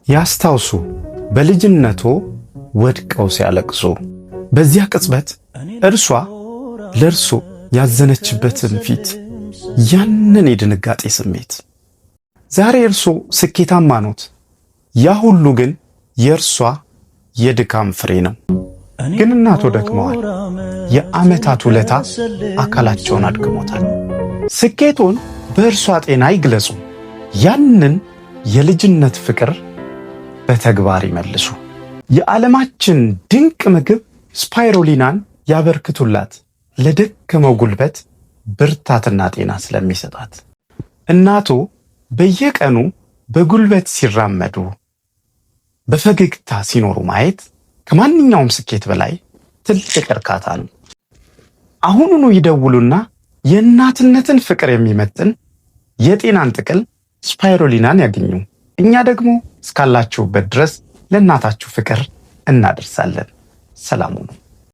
ያስታውሱ በልጅነቶ ወድቀው ሲያለቅሱ። በዚያ ቅጽበት እርሷ ለእርሱ ያዘነችበትን ፊት፣ ያንን የድንጋጤ ስሜት። ዛሬ እርሶ ስኬታማ ኖት። ያ ሁሉ ግን የእርሷ የድካም ፍሬ ነው። ግን እናቶ ደክመዋል። የዓመታት ውለታ አካላቸውን አድክሞታል። ስኬቶን በእርሷ ጤና ይግለጹ። ያንን የልጅነት ፍቅር በተግባር ይመልሱ። የዓለማችን ድንቅ ምግብ ስፓይሮሊናን ያበርክቱላት፣ ለደከመው ጉልበት ብርታትና ጤና ስለሚሰጣት። እናቶ በየቀኑ በጉልበት ሲራመዱ፣ በፈገግታ ሲኖሩ ማየት ከማንኛውም ስኬት በላይ ትልቅ እርካታ ነው። አሁኑኑ ይደውሉና የእናትነትን ፍቅር የሚመጥን የጤናን ጥቅል ስፓይሮሊናን ያገኙ። እኛ ደግሞ እስካላችሁበት ድረስ ለእናታችሁ ፍቅር እናደርሳለን። ሰላም ሁኑ።